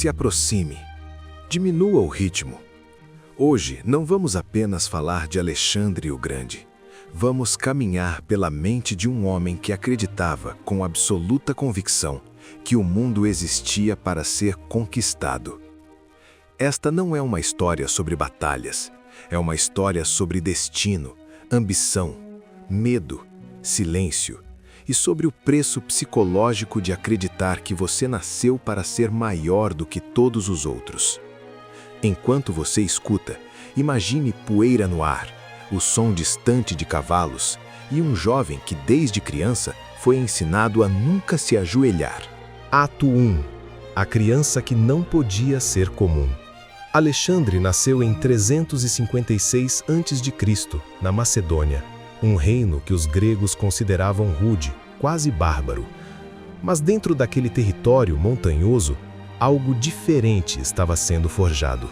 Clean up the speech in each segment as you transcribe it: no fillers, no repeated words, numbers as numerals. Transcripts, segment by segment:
Se aproxime. Diminua o ritmo. Hoje não vamos apenas falar de Alexandre o Grande. Vamos caminhar pela mente de um homem que acreditava com absoluta convicção que o mundo existia para ser conquistado. Esta não é uma história sobre batalhas, é uma história sobre destino, ambição, medo, silêncio e sobre o preço psicológico de acreditar que você nasceu para ser maior do que todos os outros. Enquanto você escuta, imagine poeira no ar, o som distante de cavalos e um jovem que desde criança foi ensinado a nunca se ajoelhar. Ato 1. A criança que não podia ser comum. Alexandre nasceu em 356 a.C., na Macedônia, um reino que os gregos consideravam rude, quase bárbaro. Mas dentro daquele território montanhoso, algo diferente estava sendo forjado.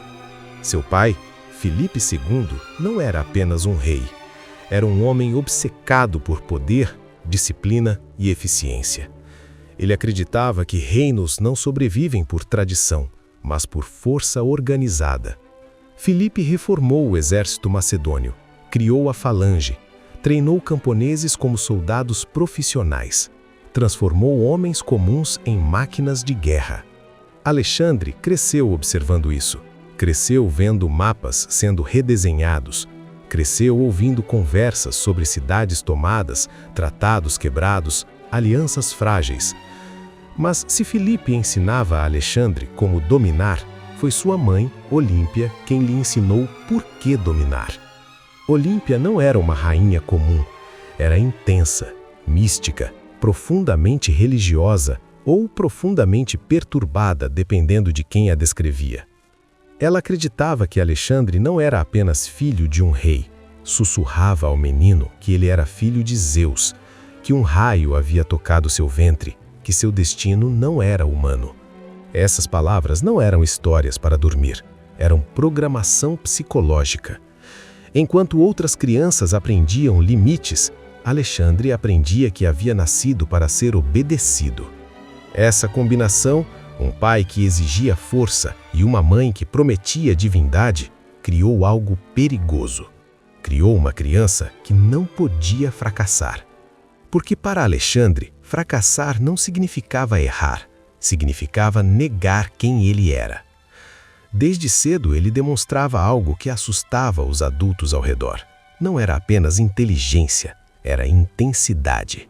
Seu pai, Filipe II, não era apenas um rei. Era um homem obcecado por poder, disciplina e eficiência. Ele acreditava que reinos não sobrevivem por tradição, mas por força organizada. Filipe reformou o exército macedônio, criou a falange, treinou camponeses como soldados profissionais, transformou homens comuns em máquinas de guerra. Alexandre cresceu observando isso, cresceu vendo mapas sendo redesenhados, cresceu ouvindo conversas sobre cidades tomadas, tratados quebrados, alianças frágeis. Mas se Filipe ensinava a Alexandre como dominar, foi sua mãe, Olímpia, quem lhe ensinou por que dominar. Olímpia não era uma rainha comum, era intensa, mística, profundamente religiosa ou profundamente perturbada, dependendo de quem a descrevia. Ela acreditava que Alexandre não era apenas filho de um rei, sussurrava ao menino que ele era filho de Zeus, que um raio havia tocado seu ventre, que seu destino não era humano. Essas palavras não eram histórias para dormir, eram programação psicológica. Enquanto outras crianças aprendiam limites, Alexandre aprendia que havia nascido para ser obedecido. Essa combinação, um pai que exigia força e uma mãe que prometia divindade, criou algo perigoso. Criou uma criança que não podia fracassar. Porque para Alexandre, fracassar não significava errar, significava negar quem ele era. Desde cedo ele demonstrava algo que assustava os adultos ao redor. Não era apenas inteligência, era intensidade.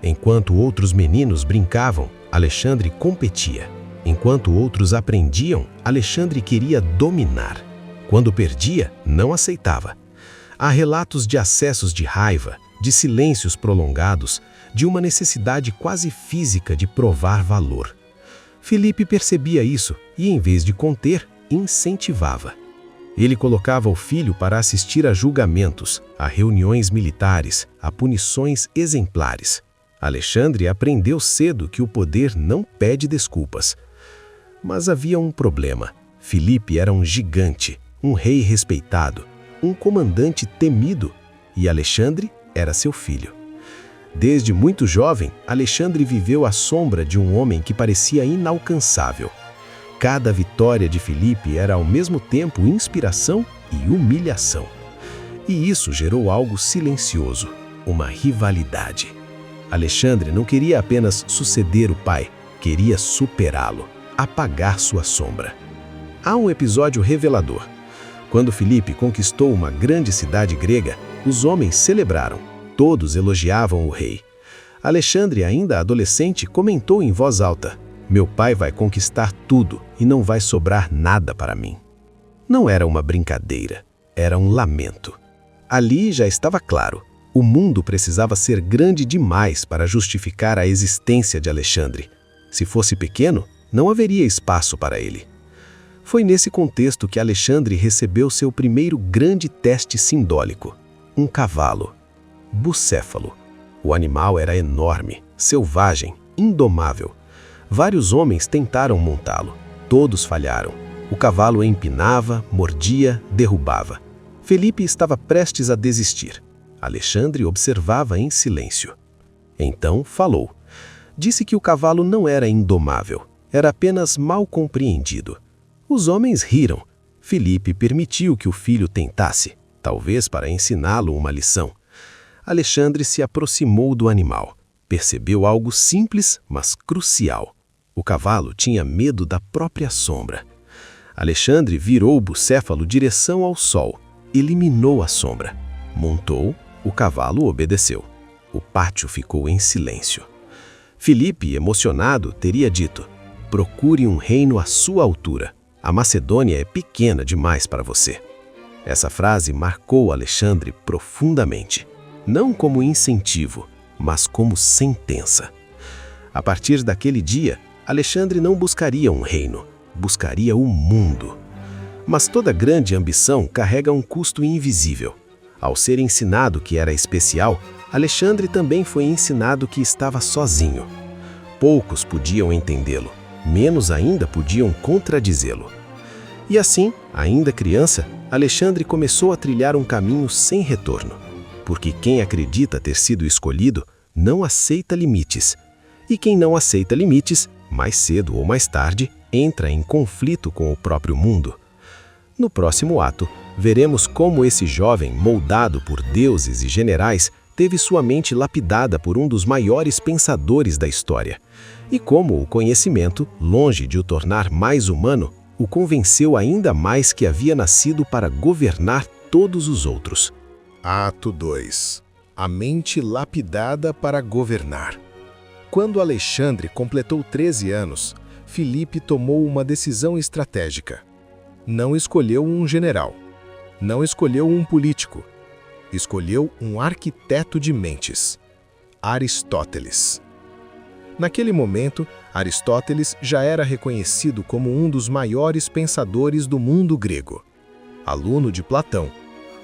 Enquanto outros meninos brincavam, Alexandre competia. Enquanto outros aprendiam, Alexandre queria dominar. Quando perdia, não aceitava. Há relatos de acessos de raiva, de silêncios prolongados, de uma necessidade quase física de provar valor. Filipe percebia isso e, em vez de conter, incentivava. Ele colocava o filho para assistir a julgamentos, a reuniões militares, a punições exemplares. Alexandre aprendeu cedo que o poder não pede desculpas. Mas havia um problema. Filipe era um gigante, um rei respeitado, um comandante temido, e Alexandre era seu filho. Desde muito jovem, Alexandre viveu à sombra de um homem que parecia inalcançável. Cada vitória de Filipe era ao mesmo tempo inspiração e humilhação. E isso gerou algo silencioso, uma rivalidade. Alexandre não queria apenas suceder o pai, queria superá-lo, apagar sua sombra. Há um episódio revelador. Quando Filipe conquistou uma grande cidade grega, os homens celebraram. Todos elogiavam o rei. Alexandre, ainda adolescente, comentou em voz alta: "Meu pai vai conquistar tudo e não vai sobrar nada para mim." Não era uma brincadeira, era um lamento. Ali já estava claro, o mundo precisava ser grande demais para justificar a existência de Alexandre. Se fosse pequeno, não haveria espaço para ele. Foi nesse contexto que Alexandre recebeu seu primeiro grande teste simbólico: um cavalo. Bucéfalo. O animal era enorme, selvagem, indomável. Vários homens tentaram montá-lo. Todos falharam. O cavalo empinava, mordia, derrubava. Filipe estava prestes a desistir. Alexandre observava em silêncio. Então falou. Disse que o cavalo não era indomável. era apenas mal compreendido. Os homens riram. Filipe permitiu que o filho tentasse, talvez para ensiná-lo uma lição. Alexandre se aproximou do animal. Percebeu algo simples, mas crucial. O cavalo tinha medo da própria sombra. Alexandre virou o bucéfalo direção ao sol, eliminou a sombra. Montou, o cavalo obedeceu. O pátio ficou em silêncio. Filipe, emocionado, teria dito: procure um reino à sua altura. A Macedônia é pequena demais para você. Essa frase marcou Alexandre profundamente, não como incentivo, mas como sentença. A partir daquele dia, Alexandre não buscaria um reino, buscaria o mundo. Mas toda grande ambição carrega um custo invisível. Ao ser ensinado que era especial, Alexandre também foi ensinado que estava sozinho. Poucos podiam entendê-lo, menos ainda podiam contradizê-lo. E assim, ainda criança, Alexandre começou a trilhar um caminho sem retorno. Porque quem acredita ter sido escolhido não aceita limites. E quem não aceita limites, mais cedo ou mais tarde, entra em conflito com o próprio mundo. No próximo ato, veremos como esse jovem, moldado por deuses e generais, teve sua mente lapidada por um dos maiores pensadores da história. E como o conhecimento, longe de o tornar mais humano, o convenceu ainda mais que havia nascido para governar todos os outros. Ato 2. A mente lapidada para governar. Quando Alexandre completou 13 anos, Filipe tomou uma decisão estratégica. Não escolheu um general. Não escolheu um político. Escolheu um arquiteto de mentes. Aristóteles. Naquele momento, Aristóteles já era reconhecido como um dos maiores pensadores do mundo grego. Aluno de Platão,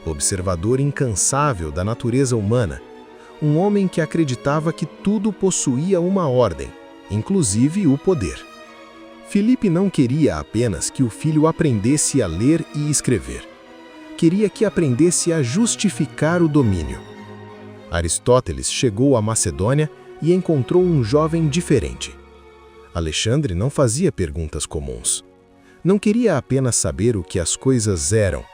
observador incansável da natureza humana, um homem que acreditava que tudo possuía uma ordem, inclusive o poder. Filipe não queria apenas que o filho aprendesse a ler e escrever. Queria que aprendesse a justificar o domínio. Aristóteles chegou à Macedônia e encontrou um jovem diferente. Alexandre não fazia perguntas comuns. Não queria apenas saber o que as coisas eram.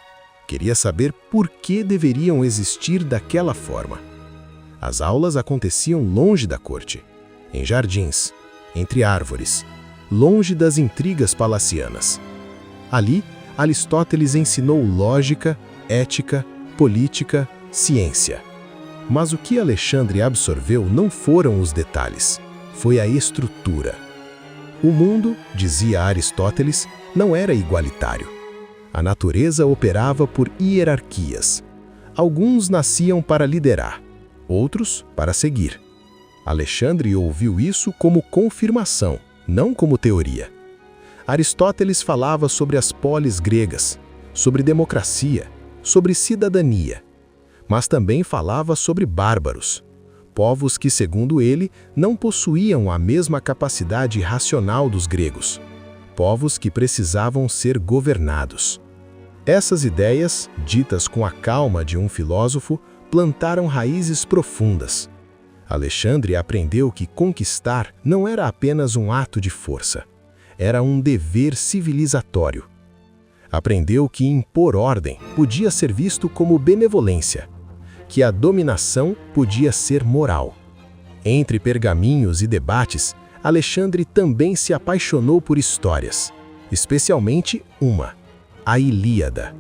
Queria saber por que deveriam existir daquela forma. As aulas aconteciam longe da corte, em jardins, entre árvores, longe das intrigas palacianas. Ali, Aristóteles ensinou lógica, ética, política, ciência. Mas o que Alexandre absorveu não foram os detalhes, foi a estrutura. O mundo, dizia Aristóteles, não era igualitário. A natureza operava por hierarquias. Alguns nasciam para liderar, outros para seguir. Alexandre ouviu isso como confirmação, não como teoria. Aristóteles falava sobre as polis gregas, sobre democracia, sobre cidadania. Mas também falava sobre bárbaros, povos que, segundo ele, não possuíam a mesma capacidade racional dos gregos, povos que precisavam ser governados. Essas ideias, ditas com a calma de um filósofo, plantaram raízes profundas. Alexandre aprendeu que conquistar não era apenas um ato de força, era um dever civilizatório. Aprendeu que impor ordem podia ser visto como benevolência, que a dominação podia ser moral. Entre pergaminhos e debates, Alexandre também se apaixonou por histórias, especialmente uma, a Ilíada.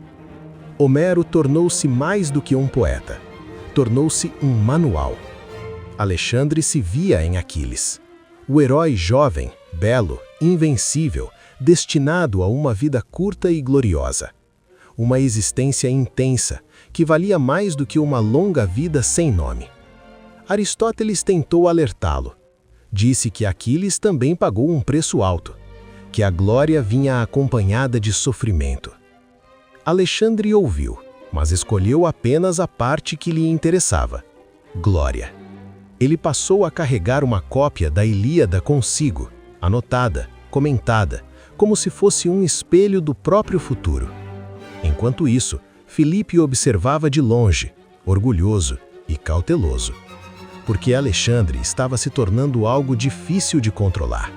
Homero tornou-se mais do que um poeta, tornou-se um manual. Alexandre se via em Aquiles, o herói jovem, belo, invencível, destinado a uma vida curta e gloriosa. Uma existência intensa, que valia mais do que uma longa vida sem nome. Aristóteles tentou alertá-lo. Disse que Aquiles também pagou um preço alto, que a glória vinha acompanhada de sofrimento. Alexandre ouviu, mas escolheu apenas a parte que lhe interessava: glória. Ele passou a carregar uma cópia da Ilíada consigo, anotada, comentada, como se fosse um espelho do próprio futuro. Enquanto isso, Filipe observava de longe, orgulhoso e cauteloso, porque Alexandre estava se tornando algo difícil de controlar.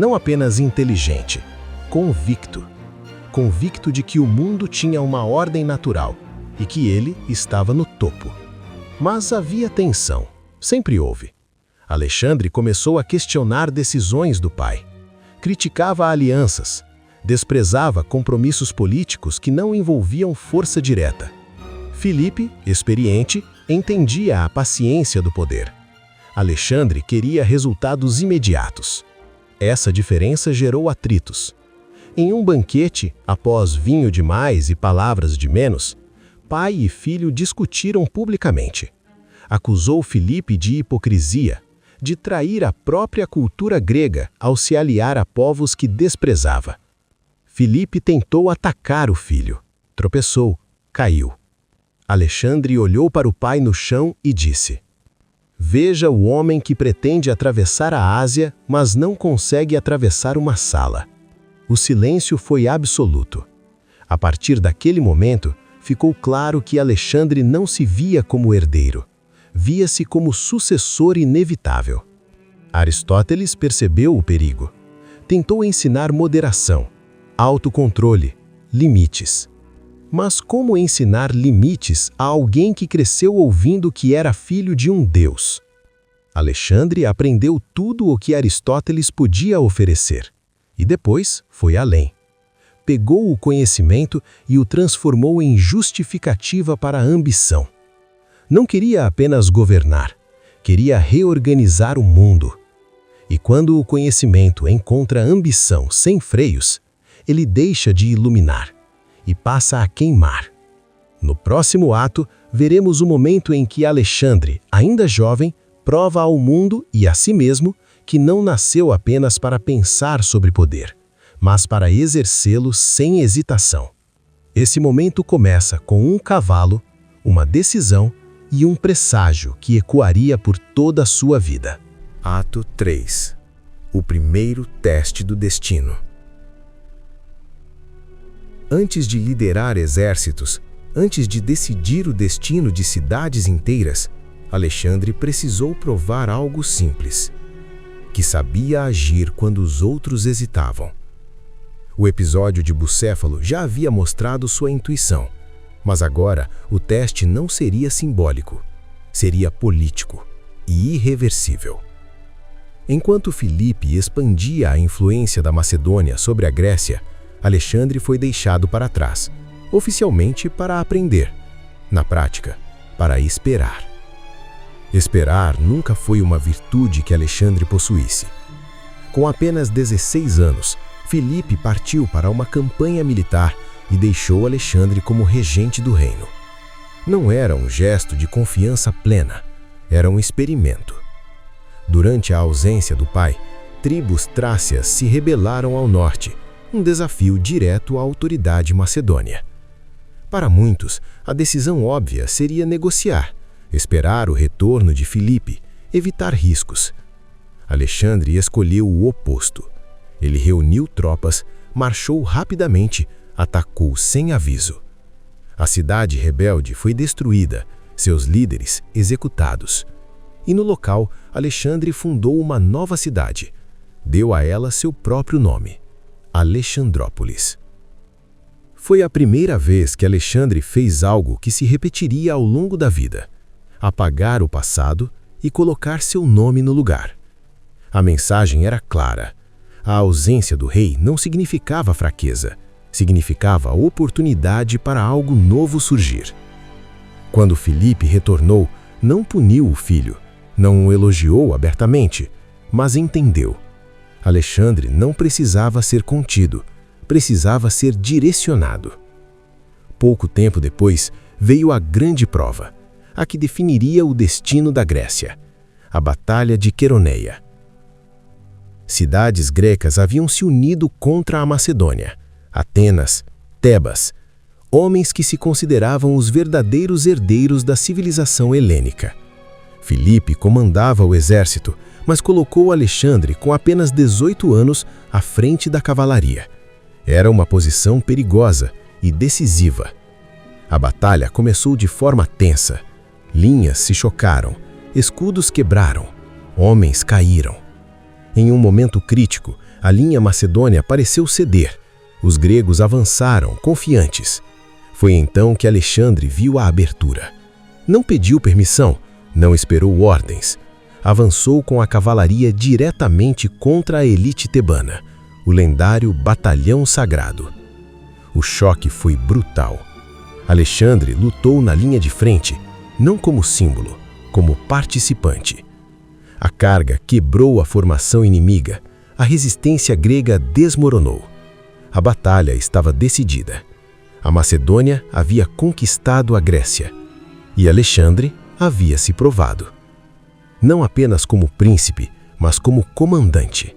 não apenas inteligente, convicto. Convicto de que o mundo tinha uma ordem natural e que ele estava no topo. Mas havia tensão, sempre houve. Alexandre começou a questionar decisões do pai. Criticava alianças, desprezava compromissos políticos que não envolviam força direta. Filipe, experiente, entendia a paciência do poder. Alexandre queria resultados imediatos. Essa diferença gerou atritos. Em um banquete, após vinho demais e palavras de menos, pai e filho discutiram publicamente. Acusou Filipe de hipocrisia, de trair a própria cultura grega ao se aliar a povos que desprezava. Filipe tentou atacar o filho. Tropeçou, caiu. Alexandre olhou para o pai no chão e disse: "Veja o homem que pretende atravessar a Ásia, mas não consegue atravessar uma sala." O silêncio foi absoluto. A partir daquele momento, ficou claro que Alexandre não se via como herdeiro. Via-se como sucessor inevitável. Aristóteles percebeu o perigo. Tentou ensinar moderação, autocontrole, limites. Mas como ensinar limites a alguém que cresceu ouvindo que era filho de um deus? Alexandre aprendeu tudo o que Aristóteles podia oferecer. E depois foi além. Pegou o conhecimento e o transformou em justificativa para a ambição. Não queria apenas governar, queria reorganizar o mundo. E quando o conhecimento encontra ambição sem freios, ele deixa de iluminar e passa a queimar. No próximo ato, veremos o momento em que Alexandre, ainda jovem, prova ao mundo e a si mesmo que não nasceu apenas para pensar sobre poder, mas para exercê-lo sem hesitação. Esse momento começa com um cavalo, uma decisão e um presságio que ecoaria por toda a sua vida. Ato 3. O primeiro teste do destino. Antes de liderar exércitos, antes de decidir o destino de cidades inteiras, Alexandre precisou provar algo simples: que sabia agir quando os outros hesitavam. O episódio de Bucéfalo já havia mostrado sua intuição, mas agora o teste não seria simbólico, seria político e irreversível. Enquanto Filipe expandia a influência da Macedônia sobre a Grécia, Alexandre foi deixado para trás, oficialmente para aprender, na prática, para esperar. Esperar nunca foi uma virtude que Alexandre possuísse. Com apenas 16 anos, Filipe partiu para uma campanha militar e deixou Alexandre como regente do reino. Não era um gesto de confiança plena, era um experimento. Durante a ausência do pai, tribos trácias se rebelaram ao norte, um desafio direto à autoridade macedônia. Para muitos, a decisão óbvia seria negociar, esperar o retorno de Filipe, evitar riscos. Alexandre escolheu o oposto. Ele reuniu tropas, marchou rapidamente, atacou sem aviso. A cidade rebelde foi destruída, seus líderes executados. E no local, Alexandre fundou uma nova cidade. Deu a ela seu próprio nome: Alexandrópolis. Foi a primeira vez que Alexandre fez algo que se repetiria ao longo da vida: apagar o passado e colocar seu nome no lugar. A mensagem era clara. A ausência do rei não significava fraqueza, significava oportunidade para algo novo surgir. Quando Filipe retornou, não puniu o filho, não o elogiou abertamente, mas entendeu. Alexandre não precisava ser contido, precisava ser direcionado. Pouco tempo depois, veio a grande prova, a que definiria o destino da Grécia: a Batalha de Queroneia. Cidades grecas haviam se unido contra a Macedônia: Atenas, Tebas, homens que se consideravam os verdadeiros herdeiros da civilização helênica. Filipe comandava o exército, mas colocou Alexandre, com apenas 18 anos, à frente da cavalaria. Era uma posição perigosa e decisiva. A batalha começou de forma tensa. Linhas se chocaram, escudos quebraram, homens caíram. Em um momento crítico, A linha macedônia pareceu ceder. Os gregos avançaram, confiantes. Foi então que Alexandre viu a abertura. Não pediu permissão, não esperou ordens. Avançou com a cavalaria diretamente contra a elite tebana, o lendário Batalhão Sagrado. O choque foi brutal. Alexandre lutou na linha de frente, não como símbolo, como participante. A carga quebrou a formação inimiga, a resistência grega desmoronou. A batalha estava decidida. A Macedônia havia conquistado a Grécia e Alexandre havia se provado. Não apenas como príncipe, mas como comandante.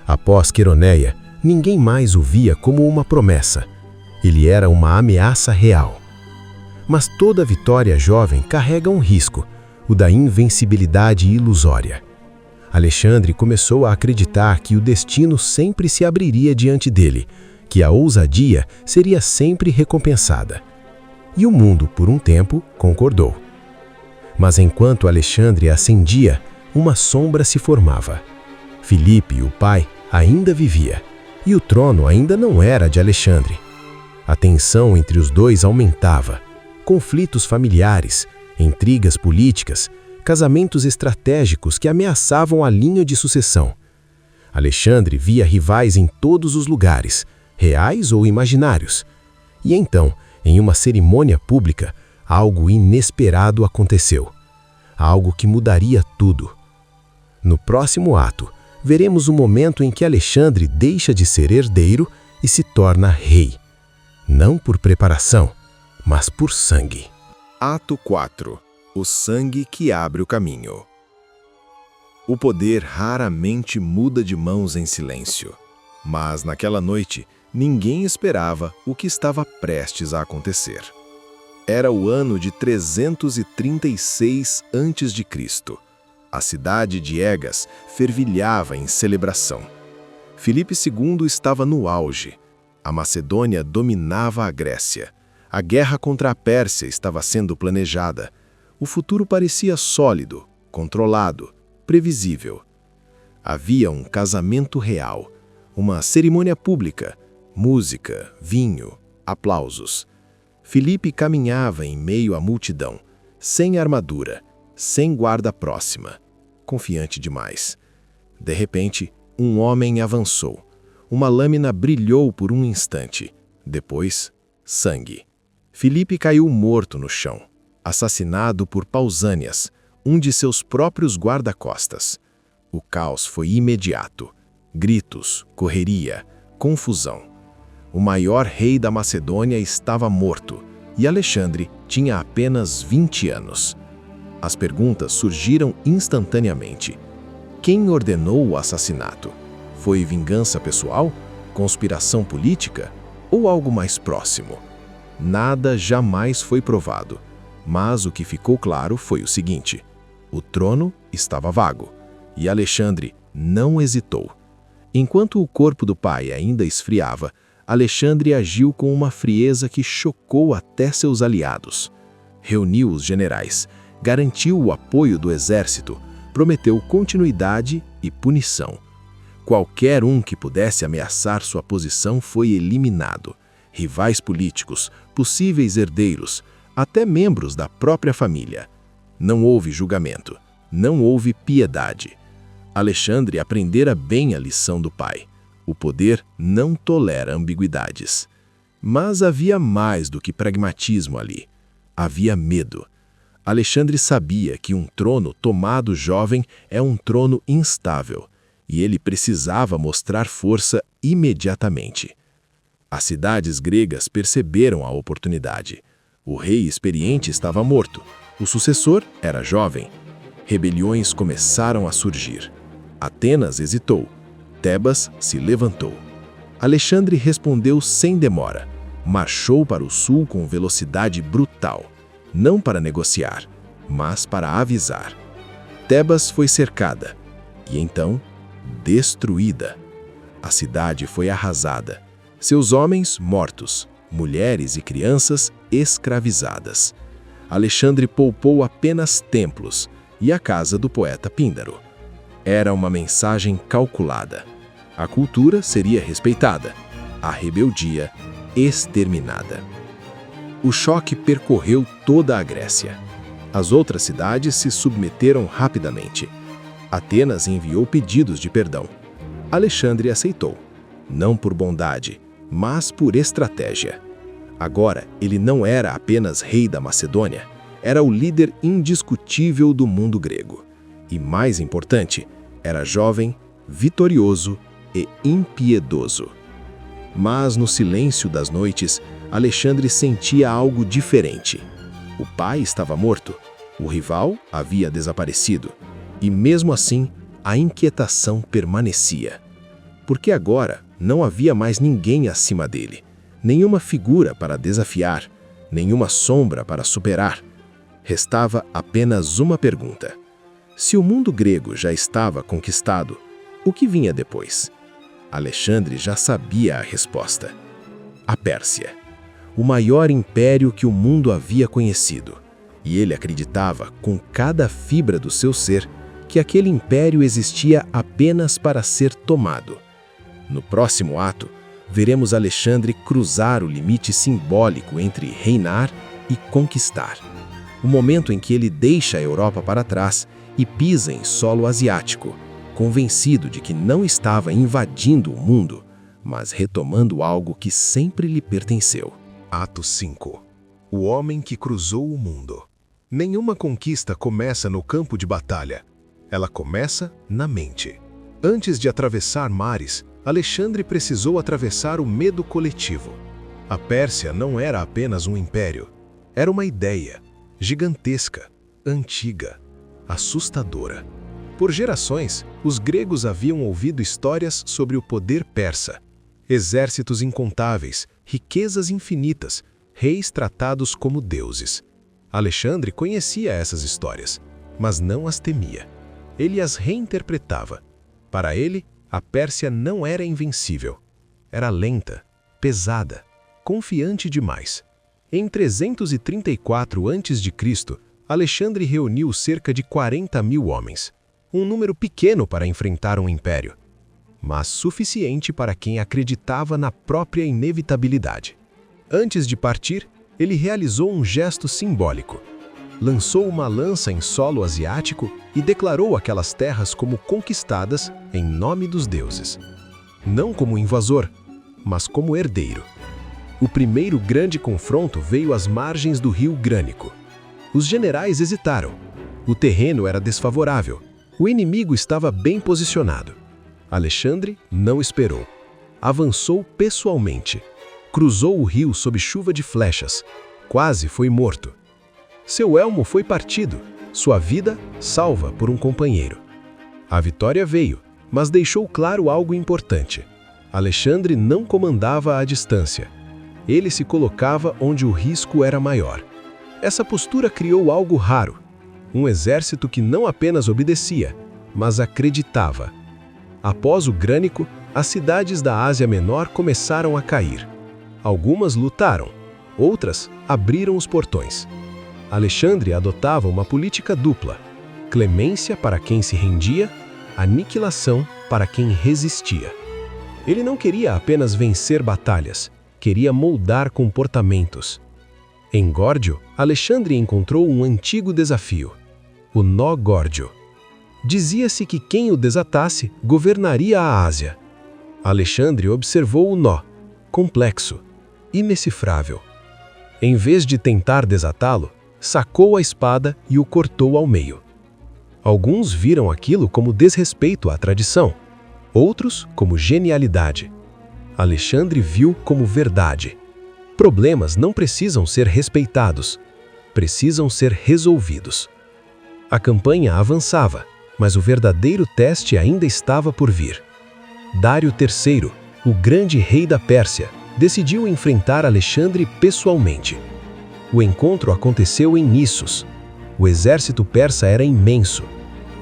Após Queroneia, ninguém mais o via como uma promessa. Ele era uma ameaça real. Mas toda vitória jovem carrega um risco, o da invencibilidade ilusória. Alexandre começou a acreditar que o destino sempre se abriria diante dele, que a ousadia seria sempre recompensada. E o mundo, por um tempo, concordou. Mas enquanto Alexandre ascendia, uma sombra se formava. Filipe, o pai, ainda vivia, e o trono ainda não era de Alexandre. A tensão entre os dois aumentava. Conflitos familiares, intrigas políticas, casamentos estratégicos que ameaçavam a linha de sucessão. Alexandre via rivais em todos os lugares, reais ou imaginários. E então, em uma cerimônia pública, algo inesperado aconteceu. Algo que mudaria tudo. No próximo ato, veremos o momento em que Alexandre deixa de ser herdeiro e se torna rei. Não por preparação, mas por sangue. Ato 4. O sangue que abre o caminho. O poder raramente muda de mãos em silêncio. Mas naquela noite, ninguém esperava o que estava prestes a acontecer. Era o ano de 336 a.C. A cidade de Egas fervilhava em celebração. Filipe II estava no auge. A Macedônia dominava a Grécia. A guerra contra a Pérsia estava sendo planejada. O futuro parecia sólido, controlado, previsível. Havia um casamento real, uma cerimônia pública, música, vinho, aplausos. Filipe caminhava em meio à multidão, sem armadura, sem guarda próxima, confiante demais. De repente, um homem avançou. Uma lâmina brilhou por um instante. Depois, sangue. Filipe caiu morto no chão, assassinado por Pausânias, um de seus próprios guarda-costas. O caos foi imediato. Gritos, correria, confusão. O maior rei da Macedônia estava morto e Alexandre tinha apenas 20 anos. As perguntas surgiram instantaneamente. Quem ordenou o assassinato? Foi vingança pessoal? Conspiração política? Ou algo mais próximo? Nada jamais foi provado, mas o que ficou claro foi o seguinte: o trono estava vago, e Alexandre não hesitou. Enquanto o corpo do pai ainda esfriava, Alexandre agiu com uma frieza que chocou até seus aliados. Reuniu os generais, garantiu o apoio do exército, prometeu continuidade e punição. Qualquer um que pudesse ameaçar sua posição foi eliminado. Rivais políticos, possíveis herdeiros, até membros da própria família. Não houve julgamento, não houve piedade. Alexandre aprendera bem a lição do pai. O poder não tolera ambiguidades. Mas havia mais do que pragmatismo ali. Havia medo. Alexandre sabia que um trono tomado jovem é um trono instável, e ele precisava mostrar força imediatamente. As cidades gregas perceberam a oportunidade. O rei experiente estava morto. O sucessor era jovem. Rebeliões começaram a surgir. Atenas hesitou. Tebas se levantou. Alexandre respondeu sem demora. Marchou para o sul com velocidade brutal. Não para negociar, mas para avisar. Tebas foi cercada. E então, destruída. A cidade foi arrasada. Seus homens mortos, mulheres e crianças escravizadas. Alexandre poupou apenas templos e a casa do poeta Píndaro. Era uma mensagem calculada. A cultura seria respeitada, a rebeldia exterminada. O choque percorreu toda a Grécia. As outras cidades se submeteram rapidamente. Atenas enviou pedidos de perdão. Alexandre aceitou, não por bondade, mas por estratégia. Agora, ele não era apenas rei da Macedônia, era o líder indiscutível do mundo grego. E mais importante, era jovem, vitorioso e impiedoso. Mas no silêncio das noites, Alexandre sentia algo diferente. O pai estava morto, o rival havia desaparecido, e mesmo assim, a inquietação permanecia. Porque agora não havia mais ninguém acima dele, nenhuma figura para desafiar, nenhuma sombra para superar. Restava apenas uma pergunta. Se o mundo grego já estava conquistado, o que vinha depois? Alexandre já sabia a resposta. A Pérsia, o maior império que o mundo havia conhecido. E ele acreditava, com cada fibra do seu ser, que aquele império existia apenas para ser tomado. No próximo ato, veremos Alexandre cruzar o limite simbólico entre reinar e conquistar. O momento em que ele deixa a Europa para trás e pisa em solo asiático, convencido de que não estava invadindo o mundo, mas retomando algo que sempre lhe pertenceu. Ato 5. O homem que cruzou o mundo. Nenhuma conquista começa no campo de batalha. Ela começa na mente. Antes de atravessar mares, Alexandre precisou atravessar o medo coletivo. A Pérsia não era apenas um império. Era uma ideia, gigantesca, antiga, assustadora. Por gerações, os gregos haviam ouvido histórias sobre o poder persa. Exércitos incontáveis, riquezas infinitas, reis tratados como deuses. Alexandre conhecia essas histórias, mas não as temia. Ele as reinterpretava. Para ele, a Pérsia não era invencível. Era lenta, pesada, confiante demais. Em 334 a.C., Alexandre reuniu cerca de 40.000 homens. Um número pequeno para enfrentar um império, mas suficiente para quem acreditava na própria inevitabilidade. Antes de partir, ele realizou um gesto simbólico. Lançou uma lança em solo asiático e declarou aquelas terras como conquistadas em nome dos deuses. Não como invasor, mas como herdeiro. O primeiro grande confronto veio às margens do rio Grânico. Os generais hesitaram. O terreno era desfavorável. O inimigo estava bem posicionado. Alexandre não esperou. Avançou pessoalmente. Cruzou o rio sob chuva de flechas. Quase foi morto. Seu elmo foi partido, sua vida salva por um companheiro. A vitória veio, mas deixou claro algo importante. Alexandre não comandava à distância. Ele se colocava onde o risco era maior. Essa postura criou algo raro. Um exército que não apenas obedecia, mas acreditava. Após o Grânico, as cidades da Ásia Menor começaram a cair. Algumas lutaram, outras abriram os portões. Alexandre adotava uma política dupla: clemência para quem se rendia, aniquilação para quem resistia. Ele não queria apenas vencer batalhas, queria moldar comportamentos. Em Górdio, Alexandre encontrou um antigo desafio: o nó górdio. Dizia-se que quem o desatasse governaria a Ásia. Alexandre observou o nó, complexo, indecifrável. Em vez de tentar desatá-lo, sacou a espada e o cortou ao meio. Alguns viram aquilo como desrespeito à tradição, outros como genialidade. Alexandre viu como verdade. Problemas não precisam ser respeitados, precisam ser resolvidos. A campanha avançava, mas o verdadeiro teste ainda estava por vir. Dário III, o grande rei da Pérsia, decidiu enfrentar Alexandre pessoalmente. O encontro aconteceu em Nissos. O exército persa era imenso,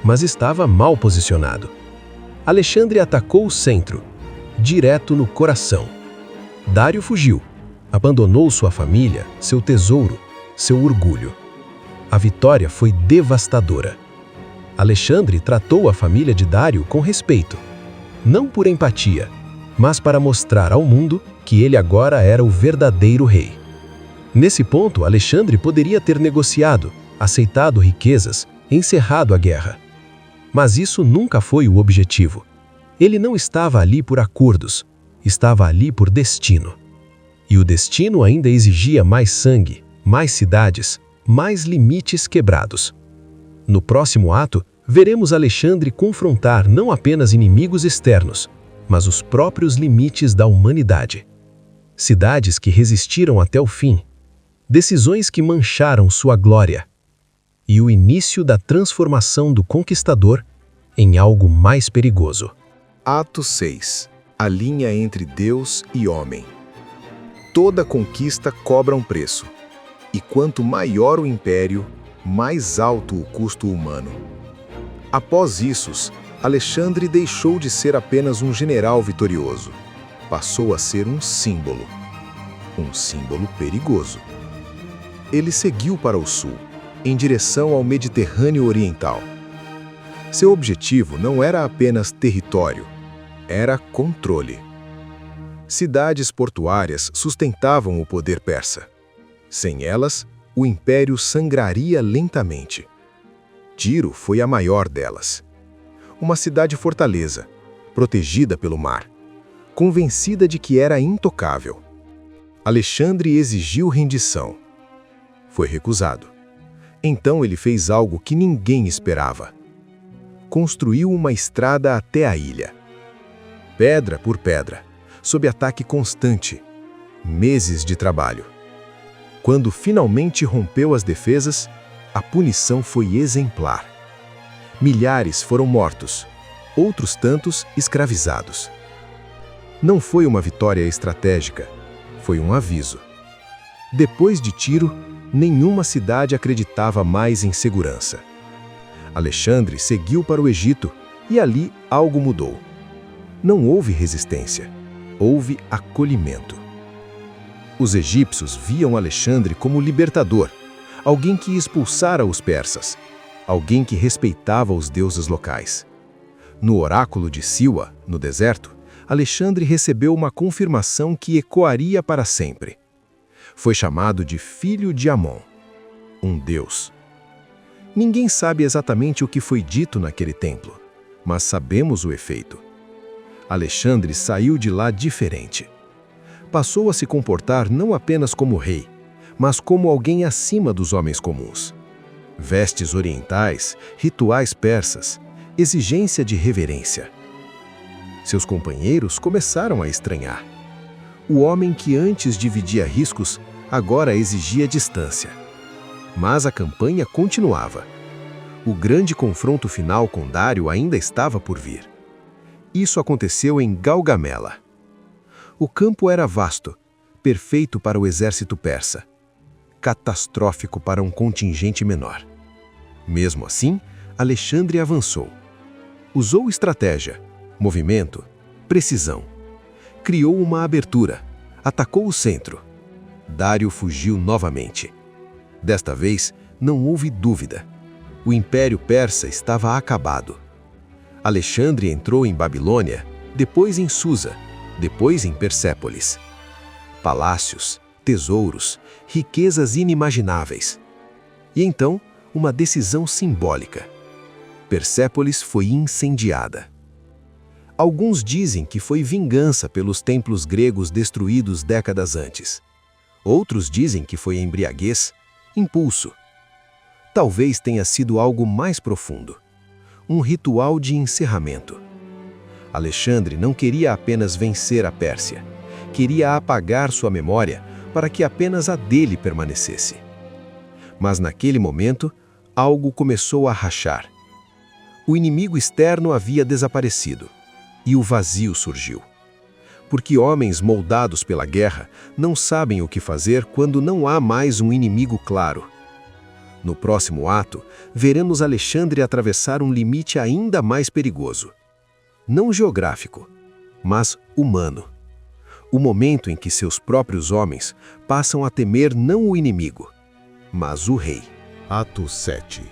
mas estava mal posicionado. Alexandre atacou o centro, direto no coração. Dário fugiu, abandonou sua família, seu tesouro, seu orgulho. A vitória foi devastadora. Alexandre tratou a família de Dário com respeito. não por empatia, mas para mostrar ao mundo que ele agora era o verdadeiro rei. Nesse ponto, Alexandre poderia ter negociado, aceitado riquezas, encerrado a guerra. Mas isso nunca foi o objetivo. Ele não estava ali por acordos, estava ali por destino. E o destino ainda exigia mais sangue, mais cidades, mais limites quebrados. No próximo ato, veremos Alexandre confrontar não apenas inimigos externos, mas os próprios limites da humanidade. Cidades que resistiram até o fim, decisões que mancharam sua glória, e o início da transformação do conquistador em algo mais perigoso. Ato 6. A linha entre Deus e homem. Toda conquista cobra um preço, e quanto maior o império, mais alto o custo humano. Após isso, Alexandre deixou de ser apenas um general vitorioso. Passou a ser um símbolo perigoso. Ele seguiu para o sul, em direção ao Mediterrâneo Oriental. Seu objetivo não era apenas território, era controle. Cidades portuárias sustentavam o poder persa. Sem elas, o império sangraria lentamente. Tiro foi a maior delas. Uma cidade-fortaleza, protegida pelo mar, convencida de que era intocável. Alexandre exigiu rendição. Foi recusado. Então ele fez algo que ninguém esperava. Construiu uma estrada até a ilha. Pedra por pedra, sob ataque constante. Meses de trabalho. Quando finalmente rompeu as defesas, a punição foi exemplar. Milhares foram mortos, outros tantos escravizados. Não foi uma vitória estratégica, foi um aviso. Depois de Tiro, nenhuma cidade acreditava mais em segurança. Alexandre seguiu para o Egito e ali algo mudou. Não houve resistência, houve acolhimento. Os egípcios viam Alexandre como libertador, alguém que expulsara os persas, alguém que respeitava os deuses locais. No oráculo de Siwa, no deserto, Alexandre recebeu uma confirmação que ecoaria para sempre. Foi chamado de Filho de Amon, um deus. Ninguém sabe exatamente o que foi dito naquele templo, mas sabemos o efeito. Alexandre saiu de lá diferente. Passou a se comportar não apenas como rei, mas como alguém acima dos homens comuns. Vestes orientais, rituais persas, exigência de reverência. Seus companheiros começaram a estranhar. O homem que antes dividia riscos, agora exigia distância. Mas a campanha continuava. O grande confronto final com Dário ainda estava por vir. Isso aconteceu em Gaugamela. O campo era vasto, perfeito para o exército persa, catastrófico para um contingente menor. Mesmo assim, Alexandre avançou. Usou estratégia, movimento, precisão. Criou uma abertura, atacou o centro. Dário fugiu novamente. Desta vez, não houve dúvida. O Império Persa estava acabado. Alexandre entrou em Babilônia, depois em Susa, depois em Persépolis. Palácios, tesouros, riquezas inimagináveis. E então, uma decisão simbólica. Persépolis foi incendiada. Alguns dizem que foi vingança pelos templos gregos destruídos décadas antes. Outros dizem que foi embriaguez, impulso. Talvez tenha sido algo mais profundo. Um ritual de encerramento. Alexandre não queria apenas vencer a Pérsia. Queria apagar sua memória para que apenas a dele permanecesse. Mas naquele momento, algo começou a rachar. O inimigo externo havia desaparecido, e o vazio surgiu. Porque homens moldados pela guerra não sabem o que fazer quando não há mais um inimigo claro. No próximo ato, veremos Alexandre atravessar um limite ainda mais perigoso. Não geográfico, mas humano. O momento em que seus próprios homens passam a temer não o inimigo, mas o rei. Ato 7.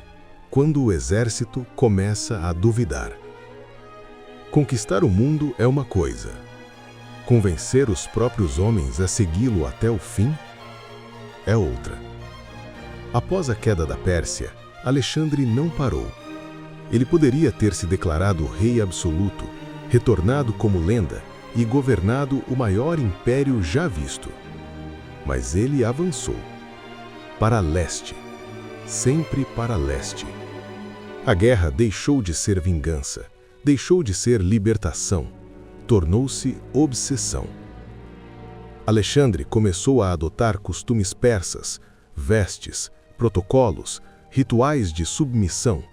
Quando o exército começa a duvidar. Conquistar o mundo é uma coisa. Convencer os próprios homens a segui-lo até o fim é outra. Após a queda da Pérsia, Alexandre não parou. Ele poderia ter se declarado rei absoluto, retornado como lenda e governado o maior império já visto. Mas ele avançou. Para leste. Sempre para leste. A guerra deixou de ser vingança, deixou de ser libertação, tornou-se obsessão. Alexandre começou a adotar costumes persas, vestes, protocolos, rituais de submissão.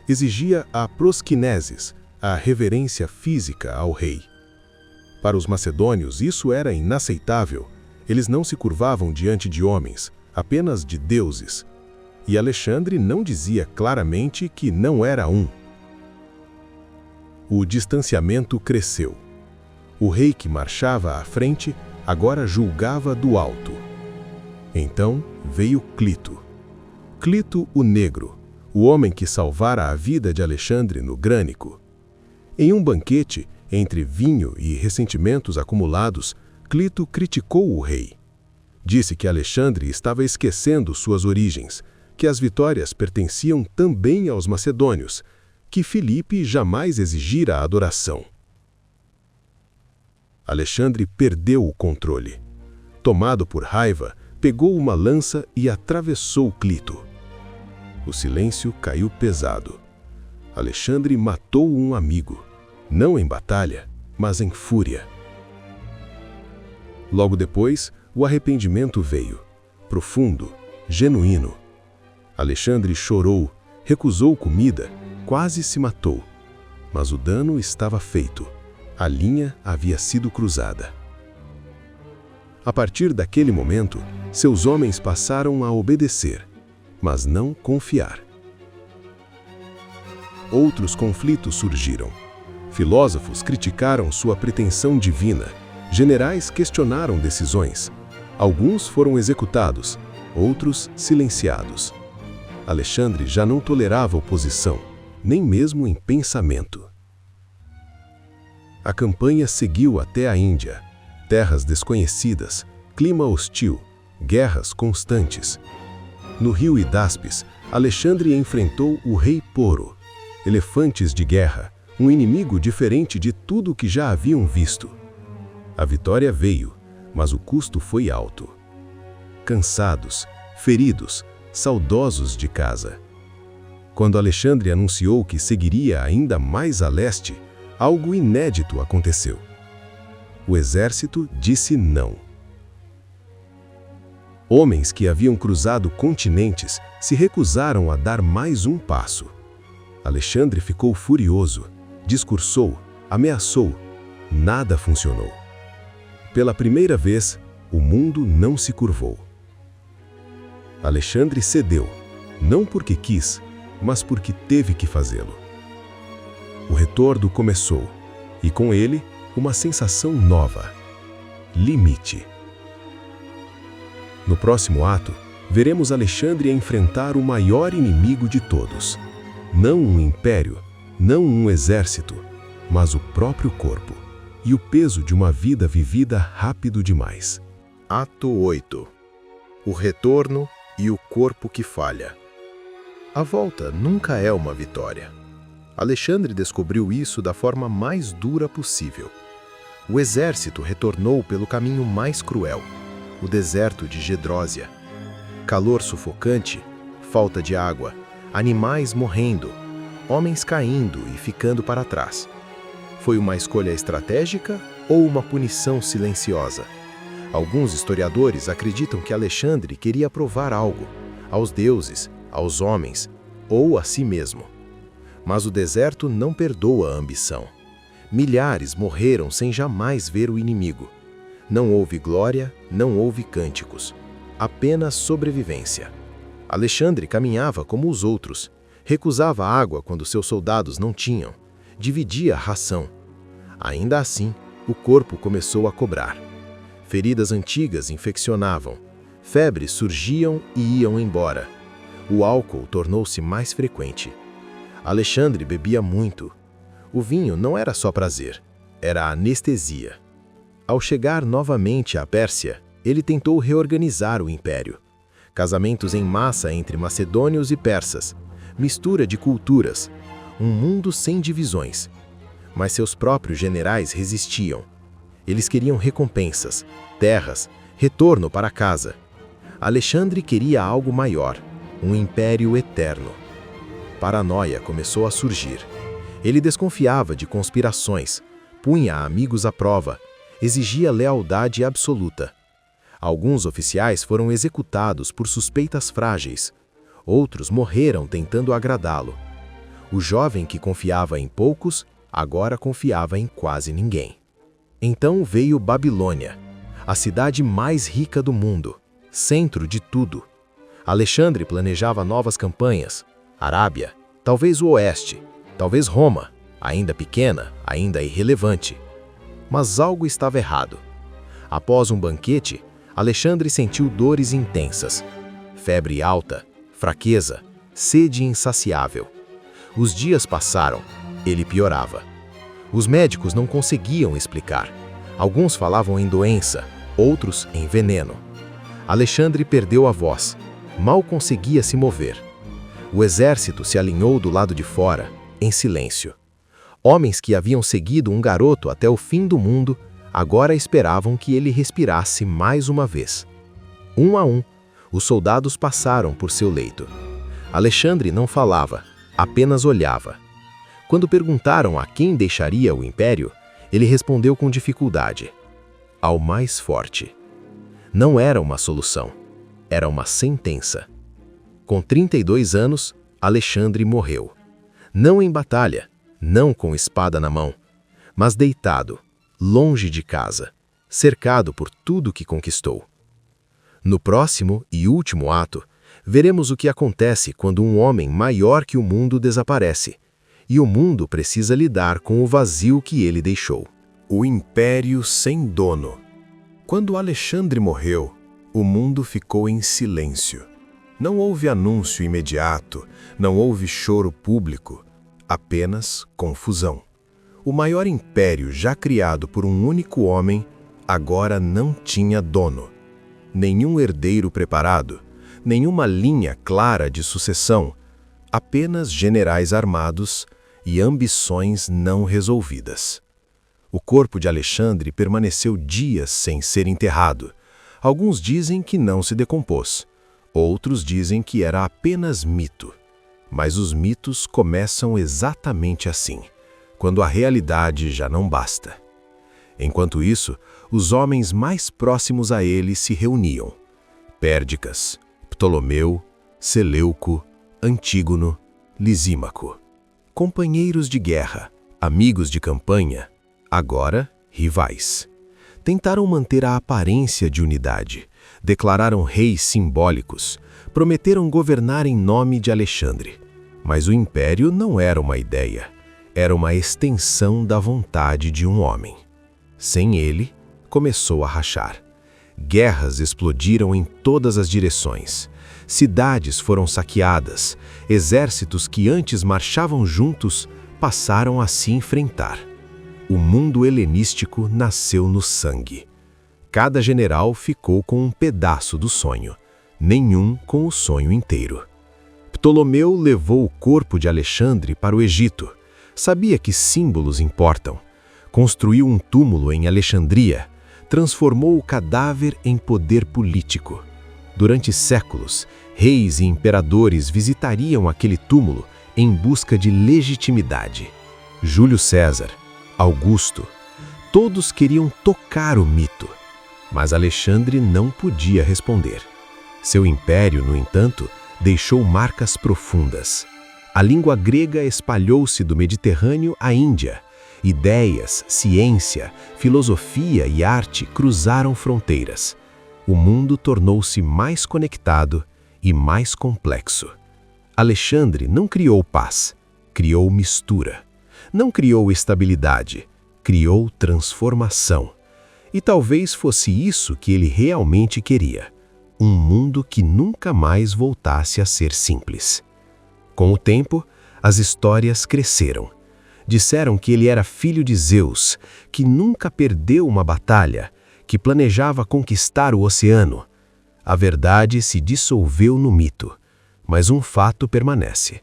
Exigia a prosquinesis, a reverência física ao rei. Para os macedônios isso era inaceitável. Eles não se curvavam diante de homens, apenas de deuses. E Alexandre não dizia claramente que não era um. O distanciamento cresceu. O rei que marchava à frente agora julgava do alto. Então veio Clito. Clito o Negro, o homem que salvara a vida de Alexandre no Grânico. Em um banquete, entre vinho e ressentimentos acumulados, Clito criticou o rei. Disse que Alexandre estava esquecendo suas origens, que as vitórias pertenciam também aos macedônios, que Filipe jamais exigira adoração. Alexandre perdeu o controle. Tomado por raiva, pegou uma lança e atravessou Clito. O silêncio caiu pesado. Alexandre matou um amigo, não em batalha, mas em fúria. Logo depois, o arrependimento veio, profundo, genuíno. Alexandre chorou, recusou comida, quase se matou. Mas o dano estava feito. A linha havia sido cruzada. A partir daquele momento, seus homens passaram a obedecer, mas não confiar. Outros conflitos surgiram. Filósofos criticaram sua pretensão divina. Generais questionaram decisões. Alguns foram executados, outros silenciados. Alexandre já não tolerava oposição, nem mesmo em pensamento. A campanha seguiu até a Índia. Terras desconhecidas, clima hostil, guerras constantes. No rio Hidáspes, Alexandre enfrentou o rei Poro. Elefantes de guerra, um inimigo diferente de tudo o que já haviam visto. A vitória veio, mas o custo foi alto. Cansados, feridos, saudosos de casa. Quando Alexandre anunciou que seguiria ainda mais a leste, algo inédito aconteceu. O exército disse não. Homens que haviam cruzado continentes se recusaram a dar mais um passo. Alexandre ficou furioso, discursou, ameaçou. Nada funcionou. Pela primeira vez, o mundo não se curvou. Alexandre cedeu, não porque quis, mas porque teve que fazê-lo. O retorno começou, e com ele, uma sensação nova: limite. No próximo ato, veremos Alexandre enfrentar o maior inimigo de todos. Não um império, não um exército, mas o próprio corpo e o peso de uma vida vivida rápido demais. Ato 8. O retorno e o corpo que falha. A volta nunca é uma vitória. Alexandre descobriu isso da forma mais dura possível. O exército retornou pelo caminho mais cruel, o deserto de Gedrósia. Calor sufocante, falta de água, animais morrendo, homens caindo e ficando para trás. Foi uma escolha estratégica ou uma punição silenciosa? Alguns historiadores acreditam que Alexandre queria provar algo, aos deuses, aos homens ou a si mesmo. Mas o deserto não perdoa a ambição. Milhares morreram sem jamais ver o inimigo. Não houve glória, não houve cânticos. Apenas sobrevivência. Alexandre caminhava como os outros. Recusava água quando seus soldados não tinham. Dividia a ração. Ainda assim, o corpo começou a cobrar. Feridas antigas infeccionavam. Febres surgiam e iam embora. O álcool tornou-se mais frequente. Alexandre bebia muito. O vinho não era só prazer, era anestesia. Ao chegar novamente à Pérsia, ele tentou reorganizar o império. Casamentos em massa entre macedônios e persas, mistura de culturas, um mundo sem divisões. Mas seus próprios generais resistiam. Eles queriam recompensas, terras, retorno para casa. Alexandre queria algo maior, um império eterno. Paranoia começou a surgir. Ele desconfiava de conspirações, punha amigos à prova, exigia lealdade absoluta. Alguns oficiais foram executados por suspeitas frágeis. Outros morreram tentando agradá-lo. O jovem que confiava em poucos, agora confiava em quase ninguém. Então veio Babilônia, a cidade mais rica do mundo, centro de tudo. Alexandre planejava novas campanhas. Arábia, talvez o Oeste, talvez Roma, ainda pequena, ainda irrelevante. Mas algo estava errado. Após um banquete, Alexandre sentiu dores intensas. Febre alta, fraqueza, sede insaciável. Os dias passaram, ele piorava. Os médicos não conseguiam explicar. Alguns falavam em doença, outros em veneno. Alexandre perdeu a voz, mal conseguia se mover. O exército se alinhou do lado de fora, em silêncio. Homens que haviam seguido um garoto até o fim do mundo, agora esperavam que ele respirasse mais uma vez. Um a um, os soldados passaram por seu leito. Alexandre não falava, apenas olhava. Quando perguntaram a quem deixaria o império, ele respondeu com dificuldade: ao mais forte. Não era uma solução, era uma sentença. Com 32 anos, Alexandre morreu. Não em batalha, não com espada na mão, mas deitado, longe de casa, cercado por tudo que conquistou. No próximo e último ato, veremos o que acontece quando um homem maior que o mundo desaparece, e o mundo precisa lidar com o vazio que ele deixou. O Império Sem Dono. Quando Alexandre morreu, o mundo ficou em silêncio. Não houve anúncio imediato, não houve choro público, apenas confusão. O maior império já criado por um único homem agora não tinha dono. Nenhum herdeiro preparado, nenhuma linha clara de sucessão, apenas generais armados e ambições não resolvidas. O corpo de Alexandre permaneceu dias sem ser enterrado. Alguns dizem que não se decompôs. Outros dizem que era apenas mito. Mas os mitos começam exatamente assim, quando a realidade já não basta. Enquanto isso, os homens mais próximos a ele se reuniam. Pérdicas, Ptolomeu, Seleuco, Antígono, Lisímaco. Companheiros de guerra, amigos de campanha, agora rivais. Tentaram manter a aparência de unidade, declararam reis simbólicos, prometeram governar em nome de Alexandre. Mas o império não era uma ideia, era uma extensão da vontade de um homem. Sem ele, começou a rachar. Guerras explodiram em todas as direções. Cidades foram saqueadas. Exércitos que antes marchavam juntos passaram a se enfrentar. O mundo helenístico nasceu no sangue. Cada general ficou com um pedaço do sonho, nenhum com o sonho inteiro. Ptolomeu levou o corpo de Alexandre para o Egito. Sabia que símbolos importam. Construiu um túmulo em Alexandria. Transformou o cadáver em poder político. Durante séculos, reis e imperadores visitariam aquele túmulo em busca de legitimidade. Júlio César, Augusto, todos queriam tocar o mito, mas Alexandre não podia responder. Seu império, no entanto, deixou marcas profundas. A língua grega espalhou-se do Mediterrâneo à Índia. Ideias, ciência, filosofia e arte cruzaram fronteiras. O mundo tornou-se mais conectado e mais complexo. Alexandre não criou paz, criou mistura. Não criou estabilidade, criou transformação. E talvez fosse isso que ele realmente queria. Um mundo que nunca mais voltasse a ser simples. Com o tempo, as histórias cresceram. Disseram que ele era filho de Zeus, que nunca perdeu uma batalha, que planejava conquistar o oceano. A verdade se dissolveu no mito, mas um fato permanece.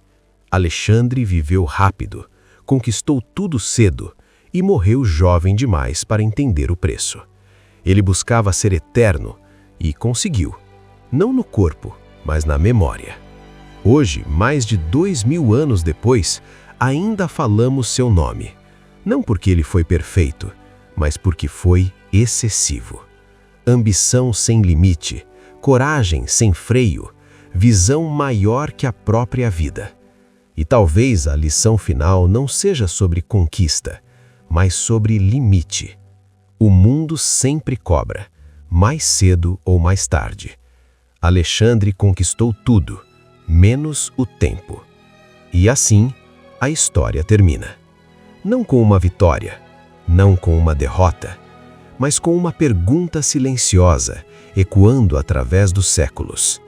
Alexandre viveu rápido, conquistou tudo cedo e morreu jovem demais para entender o preço. Ele buscava ser eterno e conseguiu, não no corpo, mas na memória. Hoje, mais de 2000 anos depois, ainda falamos seu nome, não porque ele foi perfeito, mas porque foi excessivo. Ambição sem limite, coragem sem freio, visão maior que a própria vida. E talvez a lição final não seja sobre conquista, mas sobre limite. O mundo sempre cobra, mais cedo ou mais tarde. Alexandre conquistou tudo, menos o tempo. E assim, a história termina. Não com uma vitória, não com uma derrota, mas com uma pergunta silenciosa, ecoando através dos séculos.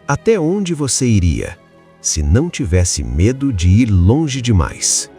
Até onde você iria, se não tivesse medo de ir longe demais?